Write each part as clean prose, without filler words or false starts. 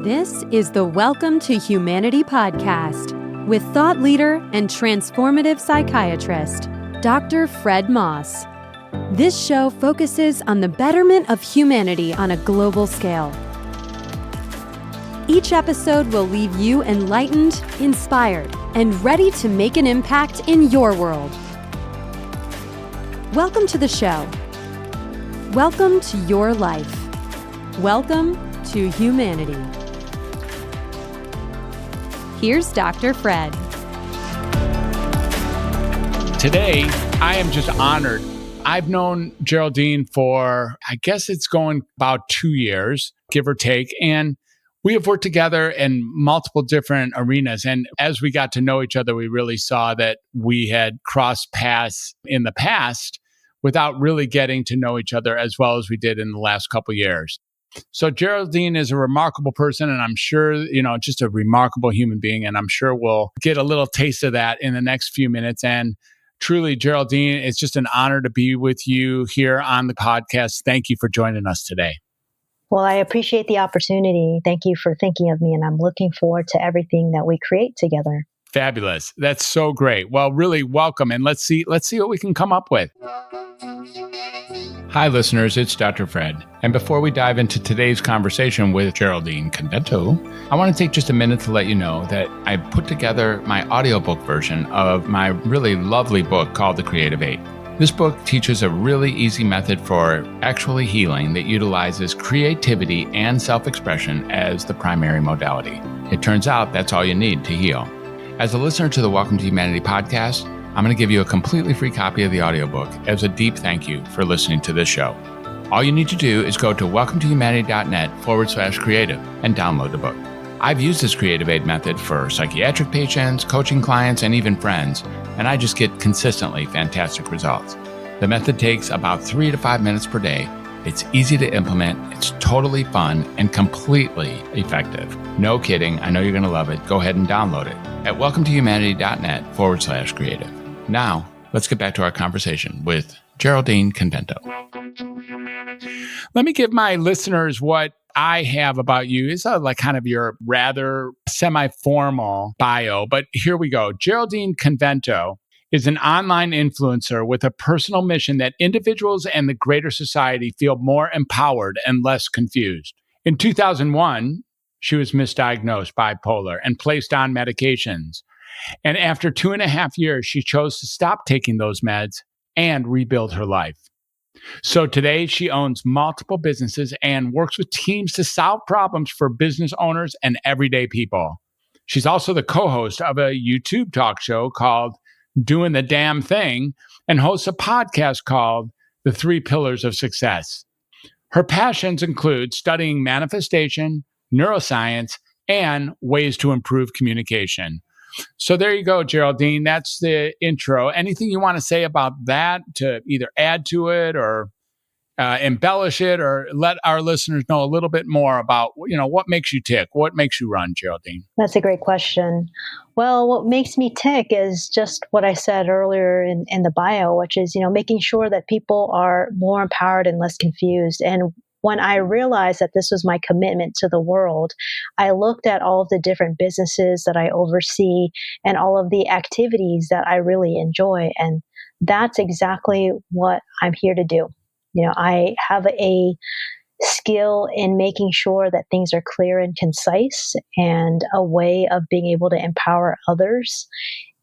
This is the Welcome to Humanity podcast with thought leader and transformative psychiatrist, Dr. Fred Moss. This show focuses on the betterment of humanity on a global scale. Each episode will leave you enlightened, inspired, and ready to make an impact in your world. Welcome to the show. Welcome to your life. Welcome to humanity. Here's Dr. Fred. Today, I am just honored. I've known Geraldine for, I guess it's going about 2 years, give or take. And we have worked together in multiple different arenas. And as we got to know each other, we really saw that we had crossed paths in the past without really getting to know each other as well as we did in the last couple of years. So Geraldine is a remarkable person, and I'm sure, just a remarkable human being. And I'm sure we'll get a little taste of that in the next few minutes. And truly, Geraldine, it's just an honor to be with you here on the podcast. Thank you for joining us today. Well, I appreciate the opportunity. Thank you for thinking of me, and I'm looking forward to everything that we create together. Fabulous. That's so great. Well, really welcome. And let's see what we can come up with. Hi, listeners. It's Dr. Fred. And before we dive into today's conversation with Geraldine Convento, I want to take just a minute to let you know that I put together my audiobook version of my really lovely book called The Creative 8. This book teaches a really easy method for actually healing that utilizes creativity and self-expression as the primary modality. It turns out that's all you need to heal. As a listener to the Welcome to Humanity podcast, I'm going to give you a completely free copy of the audiobook as a deep thank you for listening to this show. All you need to do is go to welcometohumanity.net/creative and download the book. I've used this Creative Aid method for psychiatric patients, coaching clients, and even friends, and I just get consistently fantastic results. The method takes about 3 to 5 minutes per day. It's easy to implement, it's totally fun, and completely effective. No kidding, I know you're going to love it. Go ahead and download it at welcometohumanity.net/creative. Now, let's get back to our conversation with Geraldine Convento. Let me give my listeners what I have about you. It's like kind of your rather semi-formal bio, but here we go. Geraldine Convento is an online influencer with a personal mission that individuals and the greater society feel more empowered and less confused. In 2001, she was misdiagnosed bipolar and placed on medications. And after 2.5 years, she chose to stop taking those meds and rebuild her life. So today, she owns multiple businesses and works with teams to solve problems for business owners and everyday people. She's also the co-host of a YouTube talk show called Doing the Damn Thing and hosts a podcast called The 3 Pillars of Success. Her passions include studying manifestation, neuroscience, and ways to improve communication. So there you go, Geraldine. That's the intro. Anything you want to say about that to either add to it or embellish it or let our listeners know a little bit more about, what makes you tick? What makes you run, Geraldine? That's a great question. Well, what makes me tick is just what I said earlier in the bio, which is, making sure that people are more empowered and less confused. And when I realized that this was my commitment to the world, I looked at all of the different businesses that I oversee and all of the activities that I really enjoy. And that's exactly what I'm here to do. I have a skill in making sure that things are clear and concise and a way of being able to empower others.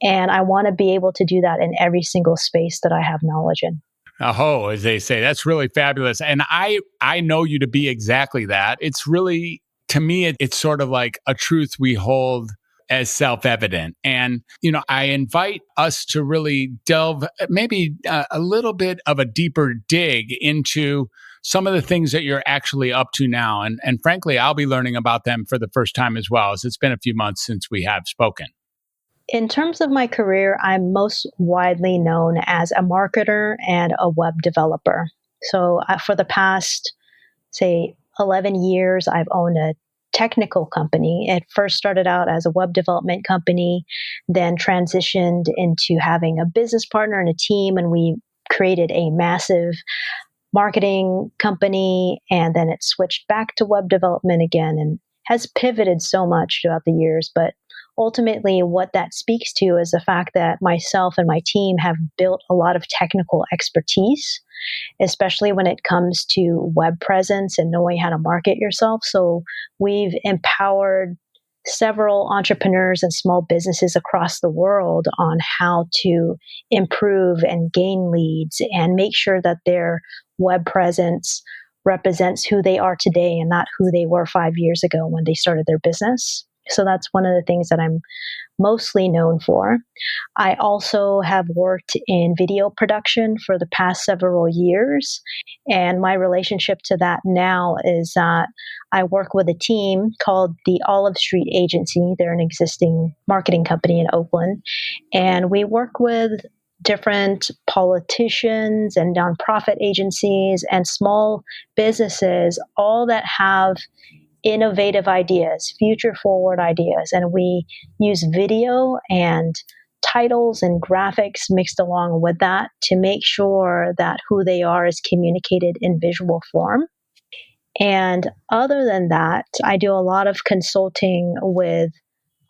And I want to be able to do that in every single space that I have knowledge in. Oh, as they say, that's really fabulous. And I know you to be exactly that. It's really, to me, it's sort of like a truth we hold as self-evident. And, I invite us to really delve maybe a little bit of a deeper dig into some of the things that you're actually up to now. And frankly, I'll be learning about them for the first time as well, as it's been a few months since we have spoken. In terms of my career, I'm most widely known as a marketer and a web developer. So for the past, say, 11 years, I've owned a technical company. It first started out as a web development company, then transitioned into having a business partner and a team, and we created a massive marketing company, and then it switched back to web development again and has pivoted so much throughout the years. But ultimately, what that speaks to is the fact that myself and my team have built a lot of technical expertise, especially when it comes to web presence and knowing how to market yourself. So we've empowered several entrepreneurs and small businesses across the world on how to improve and gain leads and make sure that their web presence represents who they are today and not who they were 5 years ago when they started their business. So that's one of the things that I'm mostly known for. I also have worked in video production for the past several years. And my relationship to that now is that I work with a team called the Olive Street Agency. They're an existing marketing company in Oakland. And we work with different politicians and nonprofit agencies and small businesses, all that have innovative ideas, future forward ideas. And we use video and titles and graphics mixed along with that to make sure that who they are is communicated in visual form. And other than that, I do a lot of consulting with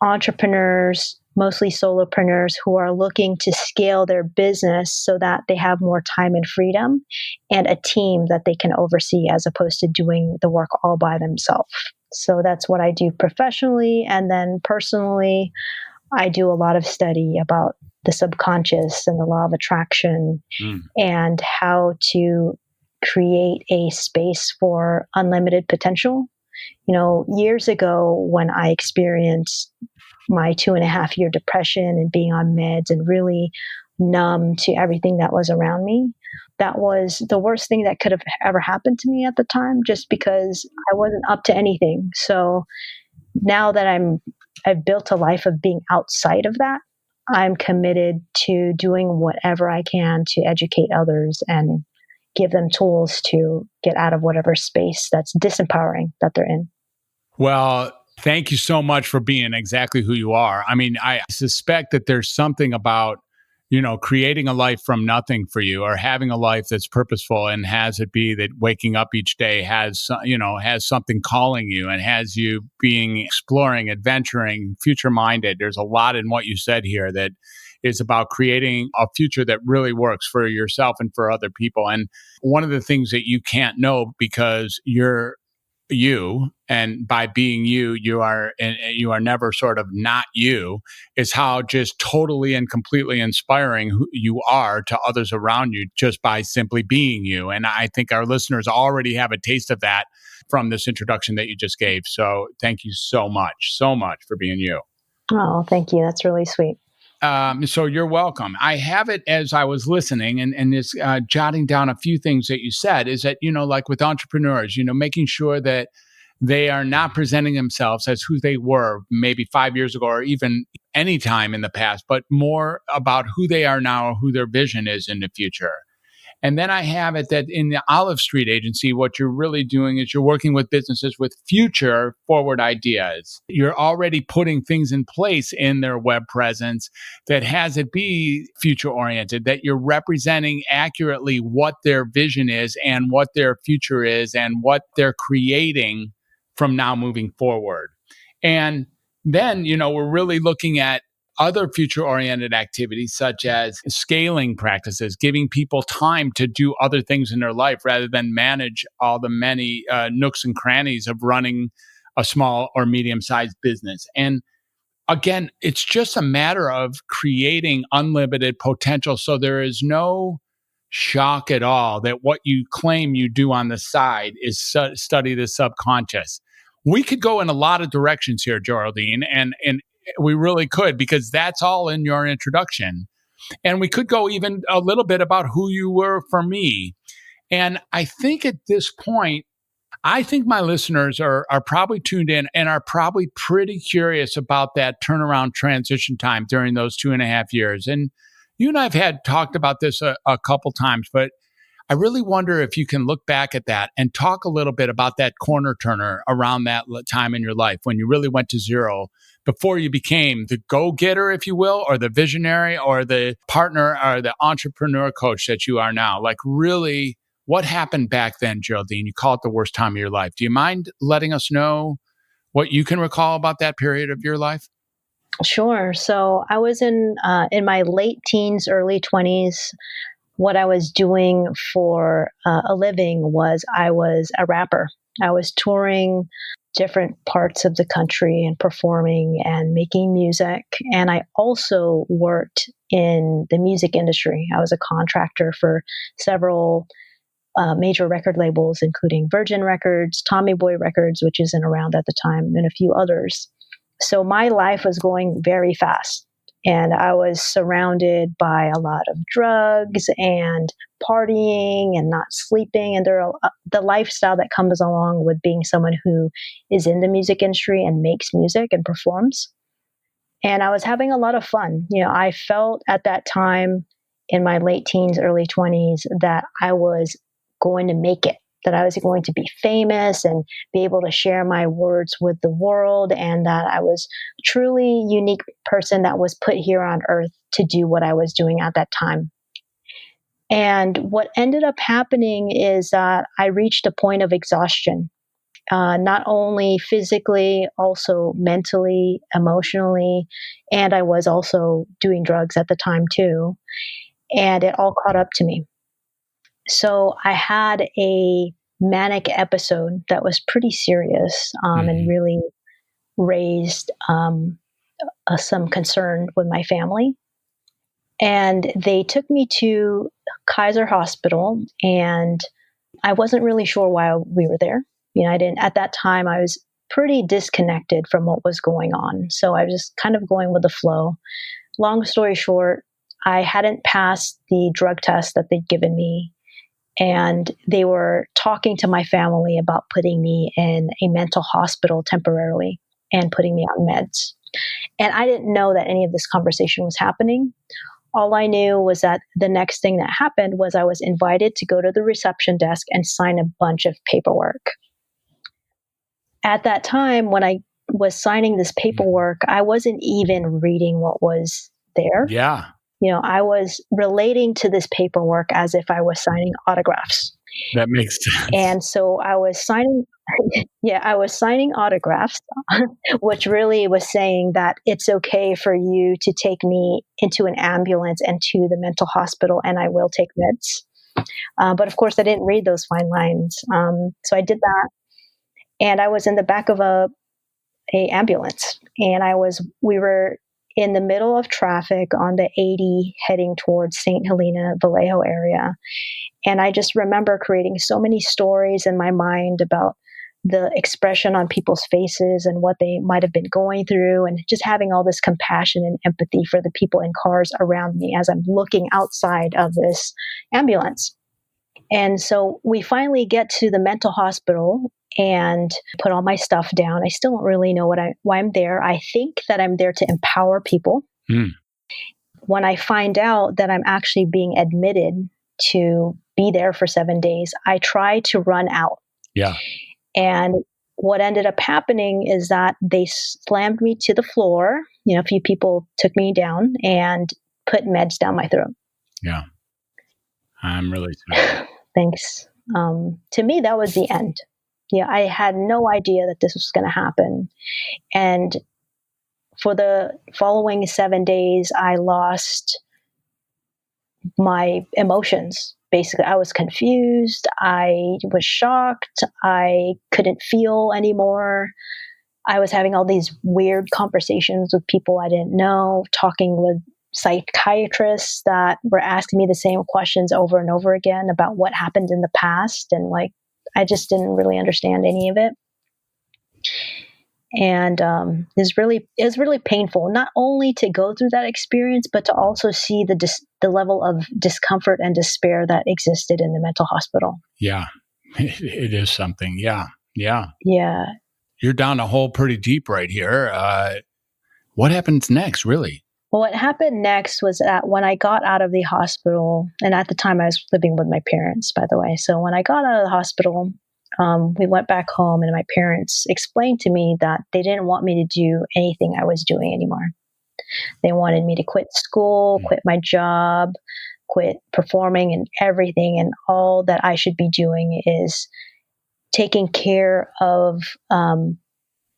entrepreneurs, mostly solopreneurs, who are looking to scale their business so that they have more time and freedom and a team that they can oversee as opposed to doing the work all by themselves. So that's what I do professionally. And then personally, I do a lot of study about the subconscious and the law of attraction and how to create a space for unlimited potential. You know, years ago when I experienced my 2.5-year depression and being on meds and really numb to everything that was around me, that was the worst thing that could have ever happened to me at the time, just because I wasn't up to anything. So now that I've built a life of being outside of that, I'm committed to doing whatever I can to educate others and give them tools to get out of whatever space that's disempowering that they're in. Well, thank you so much for being exactly who you are. I mean, I suspect that there's something about, creating a life from nothing for you, or having a life that's purposeful and has it be that waking up each day has something calling you and has you exploring, adventuring, future minded. There's a lot in what you said here that is about creating a future that really works for yourself and for other people. And one of the things that you can't know because you're you, and by being you, you are never sort of not you, is how just totally and completely inspiring who you are to others around you just by simply being you. And I think our listeners already have a taste of that from this introduction that you just gave. So thank you so much for being you. Oh, thank you. That's really sweet. So you're welcome. I have it as I was listening and just jotting down a few things that you said is that, like with entrepreneurs, making sure that they are not presenting themselves as who they were maybe 5 years ago or even any time in the past, but more about who they are now or who their vision is in the future. And then I have it that in the Olive Street Agency, what you're really doing is you're working with businesses with future forward ideas. You're already putting things in place in their web presence that has it be future oriented, that you're representing accurately what their vision is and what their future is and what they're creating from now moving forward. And then, we're really looking at other future-oriented activities such as scaling practices, giving people time to do other things in their life rather than manage all the many nooks and crannies of running a small or medium-sized business. And again, it's just a matter of creating unlimited potential so there is no shock at all that what you claim you do on the side is study the subconscious. We could go in a lot of directions here, Geraldine, and we really could, because that's all in your introduction. And we could go even a little bit about who you were for me. And I think at this point, I think my listeners are probably tuned in and are probably pretty curious about that turnaround transition time during those 2.5 years. And you and I have had talked about this a couple times, but I really wonder if you can look back at that and talk a little bit about that corner turner around that time in your life when you really went to zero before you became the go-getter, if you will, or the visionary or the partner or the entrepreneur coach that you are now. Like really, what happened back then, Geraldine? You call it the worst time of your life. Do you mind letting us know what you can recall about that period of your life? Sure. So I was in my late teens, early 20s. What I was doing for a living was I was a rapper. I was touring different parts of the country and performing and making music. And I also worked in the music industry. I was a contractor for several major record labels, including Virgin Records, Tommy Boy Records, which isn't around at the time, and a few others. So my life was going very fast. And I was surrounded by a lot of drugs and partying and not sleeping. And the lifestyle that comes along with being someone who is in the music industry and makes music and performs. And I was having a lot of fun. I felt at that time in my late teens, early 20s, that I was going to make it, that I was going to be famous and be able to share my words with the world, and that I was truly unique person that was put here on earth to do what I was doing at that time. And what ended up happening is that I reached a point of exhaustion, not only physically, also mentally, emotionally, and I was also doing drugs at the time too. And it all caught up to me. So I had a manic episode that was pretty serious and really raised some concern with my family. And they took me to Kaiser Hospital, and I wasn't really sure why we were there. I didn't, at that time, I was pretty disconnected from what was going on. So I was just kind of going with the flow. Long story short, I hadn't passed the drug test that they'd given me. And they were talking to my family about putting me in a mental hospital temporarily and putting me on meds. And I didn't know that any of this conversation was happening. All I knew was that the next thing that happened was I was invited to go to the reception desk and sign a bunch of paperwork. At that time, when I was signing this paperwork, I wasn't even reading what was there. Yeah. I was relating to this paperwork as if I was signing autographs. That makes sense. And so I was signing, I was signing autographs, which really was saying that it's okay for you to take me into an ambulance and to the mental hospital, and I will take meds. But of course, I didn't read those fine lines. So I did that. And I was in the back of a ambulance, and we were in the middle of traffic on the 80 heading towards St. Helena, Vallejo area. And I just remember creating so many stories in my mind about the expression on people's faces and what they might have been going through, and just having all this compassion and empathy for the people in cars around me as I'm looking outside of this ambulance. And so we finally get to the mental hospital and put all my stuff down. I still don't really know why I'm there. I think that I'm there to empower people. When I find out that I'm actually being admitted to be there for 7 days, I try to run out. Yeah. And what ended up happening is that they slammed me to the floor. A few people took me down and put meds down my throat. Yeah. I'm really sorry. Thanks. To me, that was the end. I had no idea that this was going to happen. And for the following 7 days, I lost my emotions. Basically, I was confused. I was shocked. I couldn't feel anymore. I was having all these weird conversations with people I didn't know, talking with psychiatrists that were asking me the same questions over and over again about what happened in the past. And I just didn't really understand any of it. And it was really painful, not only to go through that experience, but to also see the level of discomfort and despair that existed in the mental hospital. Yeah, it is something. Yeah. You're down a hole pretty deep right here. What happens next, really? Well, what happened next was that when I got out of the hospital, and at the time I was living with my parents, by the way. So when I got out of the hospital, we went back home, and my parents explained to me that they didn't want me to do anything I was doing anymore. They wanted me to quit school, quit my job, quit performing and everything. And all that I should be doing is taking care of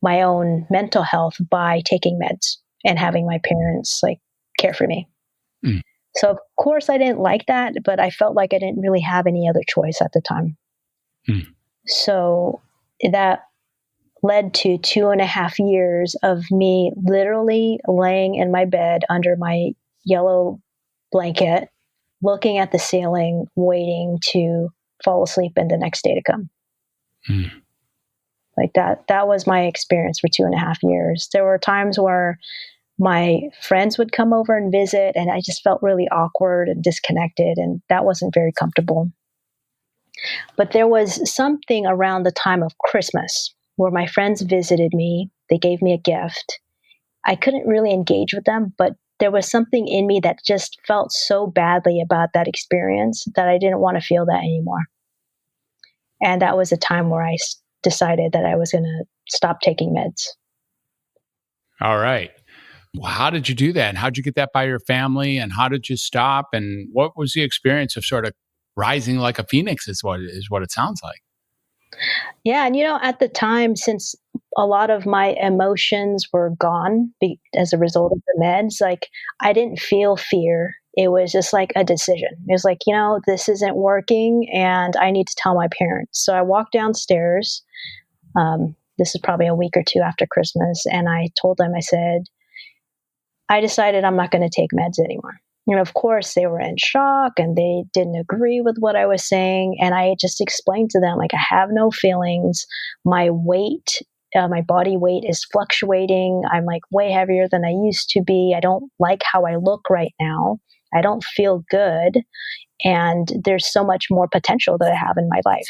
my own mental health by taking meds and having my parents like care for me. Mm. So of course I didn't like that, but I felt like I didn't really have any other choice at the time. Mm. So that led to 2.5 years of me literally laying in my bed under my yellow blanket, looking at the ceiling, waiting to fall asleep and the next day to come. Mm. Like that was my experience for 2.5 years. There were times where my friends would come over and visit, and I just felt really awkward and disconnected, and that wasn't very comfortable. But there was something around the time of Christmas where my friends visited me. They gave me a gift. I couldn't really engage with them, but there was something in me that just felt so badly about that experience that I didn't want to feel that anymore. And that was a time where I decided that I was going to stop taking meds. All right. Well, how did you do that? And how did you get that by your family? And how did you stop? And what was the experience of sort of rising like a phoenix is what it sounds like. Yeah. And, at the time, since a lot of my emotions were gone as a result of the meds, like I didn't feel fear. It was just like a decision. It was like, this isn't working and I need to tell my parents. So I walked downstairs. This is probably a week or two after Christmas. And I told them, I said, I decided I'm not going to take meds anymore. Of course, they were in shock and they didn't agree with what I was saying. And I just explained to them, like, I have no feelings. My weight, my body weight is fluctuating. I'm like way heavier than I used to be. I don't like how I look right now. I don't feel good. And there's so much more potential that I have in my life.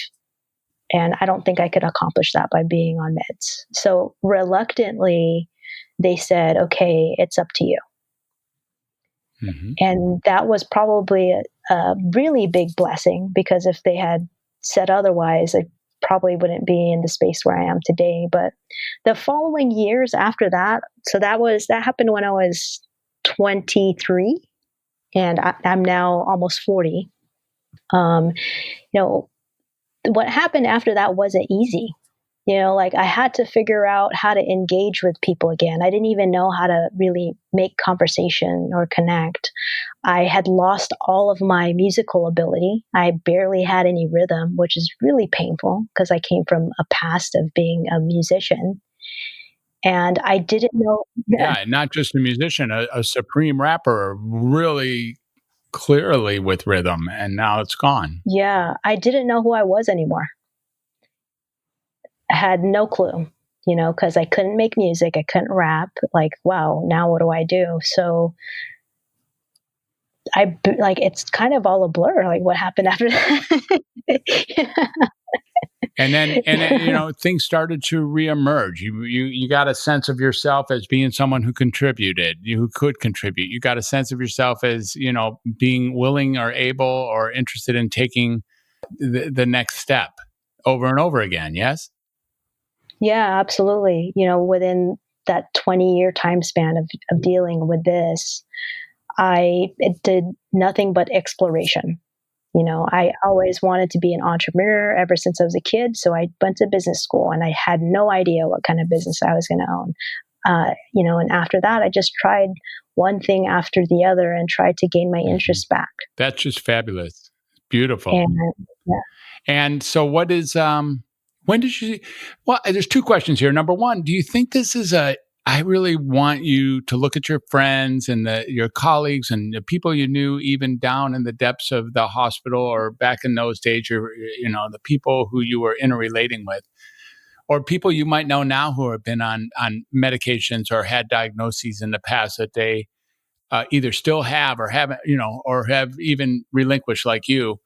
And I don't think I could accomplish that by being on meds. So reluctantly, they said, okay, it's up to you. Mm-hmm. And that was probably a really big blessing, because if they had said otherwise, I probably wouldn't be in the space where I am today. But the following years after that, so that happened when I was 23 and I'm now almost 40. What happened after that wasn't easy. Like I had to figure out how to engage with people again. I didn't even know how to really make conversation or connect. I had lost all of my musical ability. I barely had any rhythm, which is really painful because I came from a past of being a musician. And I didn't know. Yeah, not just a musician, a supreme rapper, really clearly with rhythm, and now it's gone. Yeah, I didn't know who I was anymore. I had no clue, because I couldn't make music. I couldn't rap. Like, wow, now what do I do? So it's kind of all a blur. Like what happened after that? And then, things started to reemerge. You got a sense of yourself as being someone who contributed, who could contribute. You got a sense of yourself as, being willing or able or interested in taking the next step over and over again. Yes? Yeah, absolutely. Within that 20-year time span of dealing with this, it did nothing but exploration. I always wanted to be an entrepreneur ever since I was a kid. So I went to business school and I had no idea what kind of business I was going to own. And after that, I just tried one thing after the other and tried to gain my interest back. That's just fabulous. Beautiful. And, yeah. And so what is, when did you, well, there's two questions here. Number one, do you think this is I really want you to look at your friends and your colleagues and the people you knew even down in the depths of the hospital or back in those days, the people who you were interrelating with, or people you might know now who have been on medications or had diagnoses in the past that they either still have or haven't, or have even relinquished like you.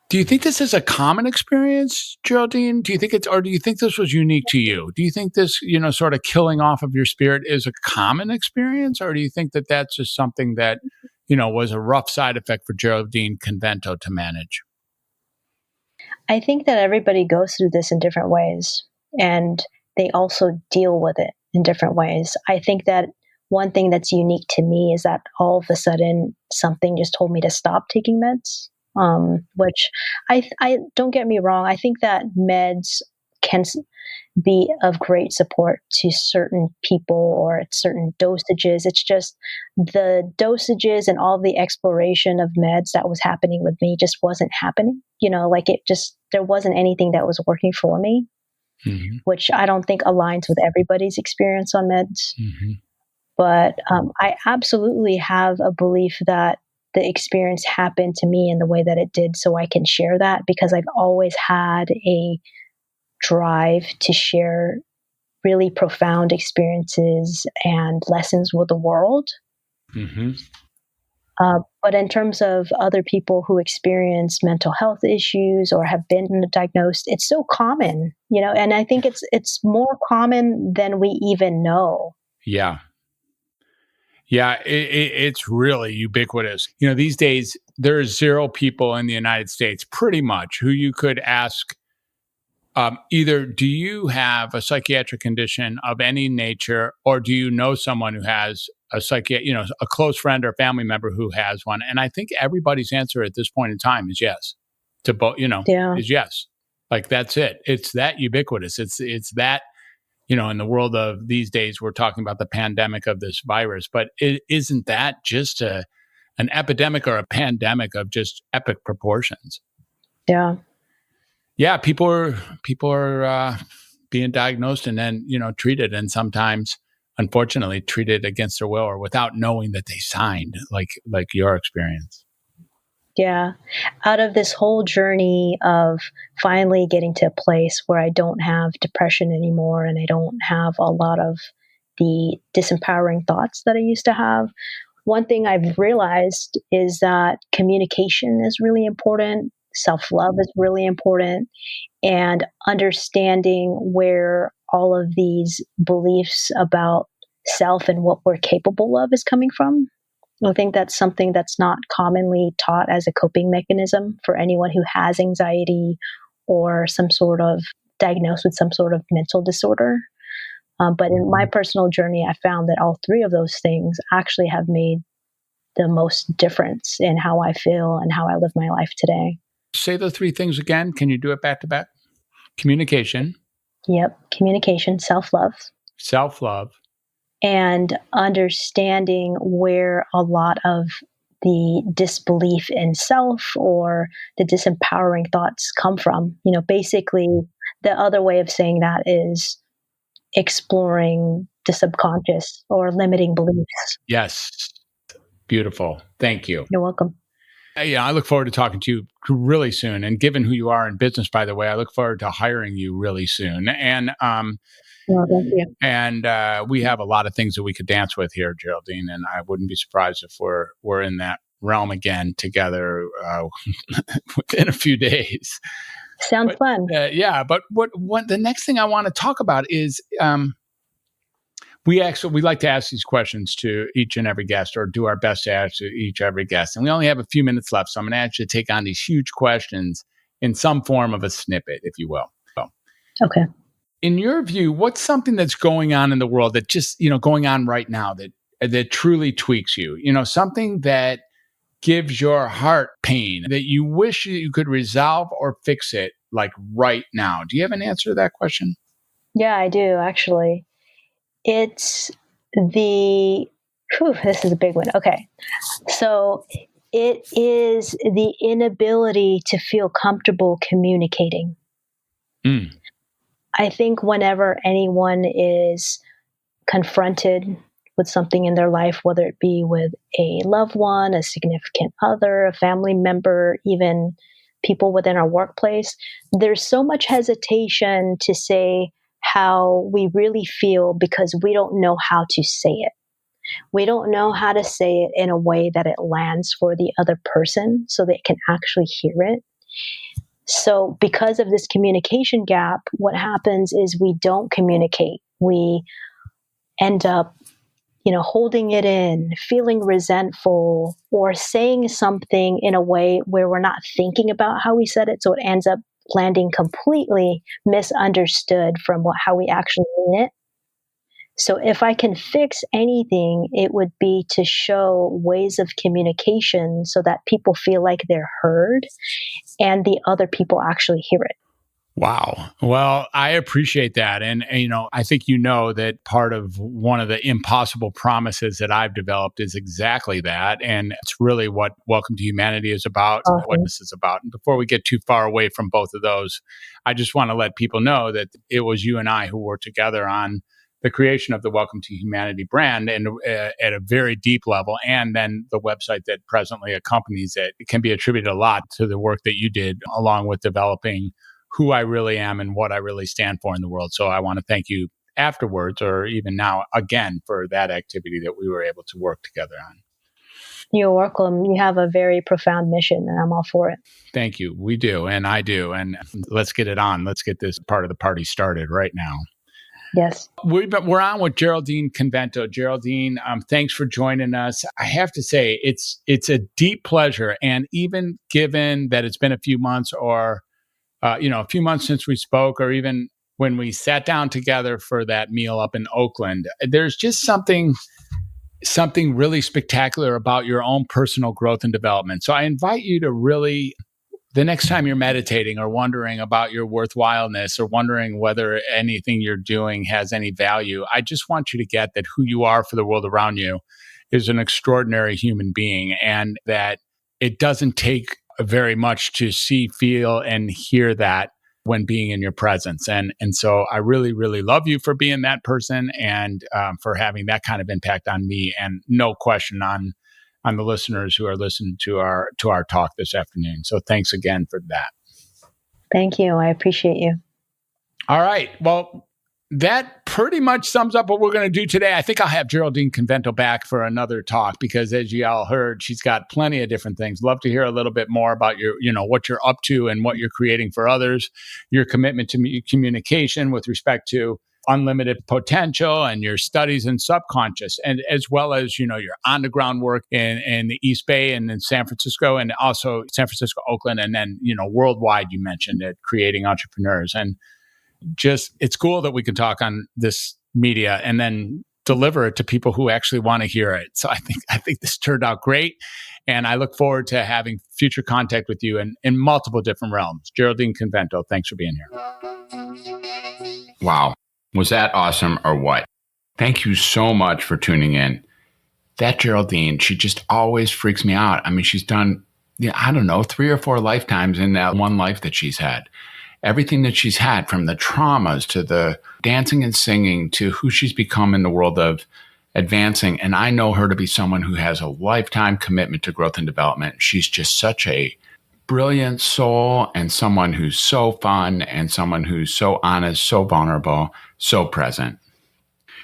Do you think this is a common experience, Geraldine? Do you think or do you think this was unique to you? Do you think this, sort of killing off of your spirit is a common experience? Or do you think that that's just something that, was a rough side effect for Geraldine Convento to manage? I think that everybody goes through this in different ways, and they also deal with it in different ways. I think that one thing that's unique to me is that all of a sudden something just told me to stop taking meds. Which I don't get me wrong. I think that meds be of great support to certain people or at certain dosages. It's just the dosages and all the exploration of meds that was happening with me just wasn't happening. Like there wasn't anything that was working for me, which I don't think aligns with everybody's experience on meds. But I absolutely have a belief that the experience happened to me in the way that it did, so I can share that, because I've always had a drive to share really profound experiences and lessons with the world. But in terms of other people who experience mental health issues or have been diagnosed, it's so common, and I think it's more common than we even know. Yeah. Yeah, it's really ubiquitous. These days, there's zero people in the United States, pretty much, who you could ask, either do you have a psychiatric condition of any nature, or do you know someone who has a a close friend or family member who has one? And I think everybody's answer at this point in time is yes to both. Yeah. Is yes. Like that's it. It's that ubiquitous. It's that. In the world of these days, we're talking about the pandemic of this virus, but isn't that just an epidemic or a pandemic of just epic proportions? Yeah. Yeah, people are being diagnosed and then treated, and sometimes, unfortunately, treated against their will or without knowing that they signed, like your experience. Yeah. Out of this whole journey of finally getting to a place where I don't have depression anymore and I don't have a lot of the disempowering thoughts that I used to have, one thing I've realized is that communication is really important. Self-love is really important. And understanding where all of these beliefs about self and what we're capable of is coming from. I think that's something that's not commonly taught as a coping mechanism for anyone who has anxiety or some sort of diagnosed with some sort of mental disorder. But in my personal journey, I found that all three of those things actually have made the most difference in how I feel and how I live my life today. Say the three things again. Can you do it back to back? Communication. Yep. Communication, self-love. Self-love. And understanding where a lot of the disbelief in self or the disempowering thoughts come from. Basically, the other way of saying that is exploring the subconscious or limiting beliefs. Yes. Beautiful. Thank you. You're welcome. Yeah, I look forward to talking to you really soon. And given who you are in business, by the way, I look forward to hiring you really soon. And Well, thank you. And we have a lot of things that we could dance with here, Geraldine. And I wouldn't be surprised if we're in that realm again together within a few days. Sounds fun. Yeah, but what the next thing I want to talk about is we like to ask these questions to each and every guest, or do our best to ask each every guest. And we only have a few minutes left, so I'm going to ask you to take on these huge questions in some form of a snippet, if you will. Okay. In your view, what's something that's going on in the world that just, going on right now that truly tweaks you? Something that gives your heart pain that you wish you could resolve or fix it like right now. Do you have an answer to that question? Yeah, I do, actually. It's this is a big one. Okay. So it is the inability to feel comfortable communicating. I think whenever anyone is confronted with something in their life, whether it be with a loved one, a significant other, a family member, even people within our workplace, there's so much hesitation to say how we really feel because we don't know how to say it. We don't know how to say it in a way that it lands for the other person so they can actually hear it. So because of this communication gap, what happens is we don't communicate. We end up, holding it in, feeling resentful, or saying something in a way where we're not thinking about how we said it. So it ends up landing completely misunderstood from how we actually mean it. So if I can fix anything, it would be to show ways of communication so that people feel like they're heard and the other people actually hear it. Wow. Well, I appreciate that. And, I think that part of one of the impossible promises that I've developed is exactly that. And it's really what Welcome to Humanity is about, what Awesome. this is about. And before we get too far away from both of those, I just want to let people know that it was you and I who worked together on the creation of the Welcome to Humanity brand and at a very deep level. And then the website that presently accompanies it. It can be attributed a lot to the work that you did along with developing who I really am and what I really stand for in the world. So I want to thank you afterwards or even now again for that activity that we were able to work together on. You're welcome. You have a very profound mission, and I'm all for it. Thank you. We do, and I do. And let's get it on. Let's get this part of the party started right now. Yes. We're on with Geraldine Convento. Geraldine, thanks for joining us. I have to say, it's a deep pleasure. And even given that it's been a few months or a few months since we spoke, or even when we sat down together for that meal up in Oakland, there's just something really spectacular about your own personal growth and development. So I invite you to really, the next time you're meditating or wondering about your worthwhileness or wondering whether anything you're doing has any value, I just want you to get that who you are for the world around you is an extraordinary human being, and that it doesn't take very much to see, feel, and hear that when being in your presence. And so I really, really love you for being that person and for having that kind of impact on me, and no question on the listeners who are listening to our talk this afternoon. So thanks again for that. Thank you. I appreciate you. All right. Well, that pretty much sums up what we're going to do today. I think I'll have Geraldine Convento back for another talk because, as you all heard, she's got plenty of different things. Love to hear a little bit more about what you're up to and what you're creating for others, your commitment to communication with respect to unlimited potential and your studies in subconscious, and as well as, your on the ground work in the East Bay and in San Francisco, and also San Francisco, Oakland, and then, worldwide, you mentioned it, creating entrepreneurs. And just, it's cool that we can talk on this media and then deliver it to people who actually want to hear it. So I think this turned out great. And I look forward to having future contact with you in multiple different realms. Geraldine Convento, thanks for being here. Wow. Was that awesome or what? Thank you so much for tuning in. That Geraldine, she just always freaks me out. I mean, she's done, 3 or 4 lifetimes in that one life that she's had. Everything that she's had, from the traumas to the dancing and singing to who she's become in the world of advancing. And I know her to be someone who has a lifetime commitment to growth and development. She's just such a brilliant soul, and someone who's so fun, and someone who's so honest, so vulnerable, so present.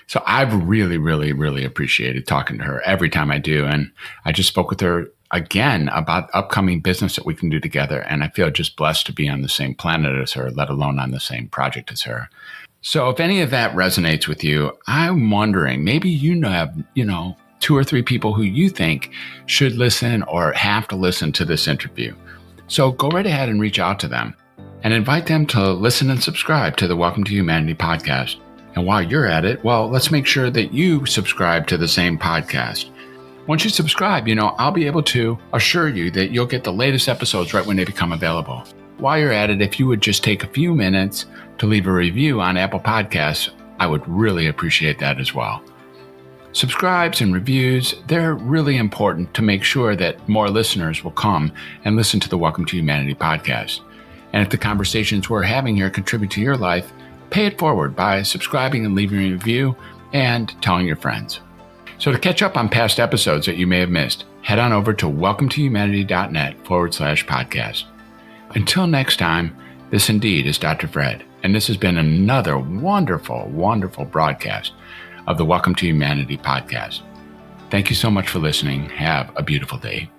So I've really, really, really appreciated talking to her every time I do. And I just spoke with her again about upcoming business that we can do together. And I feel just blessed to be on the same planet as her, let alone on the same project as her. So if any of that resonates with you, I'm wondering, maybe you have, 2 or 3 people who you think should listen or have to listen to this interview. So go right ahead and reach out to them and invite them to listen and subscribe to the Welcome to Humanity podcast. And while you're at it, well, let's make sure that you subscribe to the same podcast. Once you subscribe, I'll be able to assure you that you'll get the latest episodes right when they become available. While you're at it, if you would just take a few minutes to leave a review on Apple Podcasts, I would really appreciate that as well. Subscribes and reviews, they're really important to make sure that more listeners will come and listen to the Welcome to Humanity podcast. And if the conversations we're having here contribute to your life, pay it forward by subscribing and leaving a review and telling your friends. So to catch up on past episodes that you may have missed, head on over to welcometohumanity.net/podcast. Until next time, this indeed is Dr. Fred, and this has been another wonderful, wonderful broadcast of the Welcome to Humanity podcast. Thank you so much for listening. Have a beautiful day.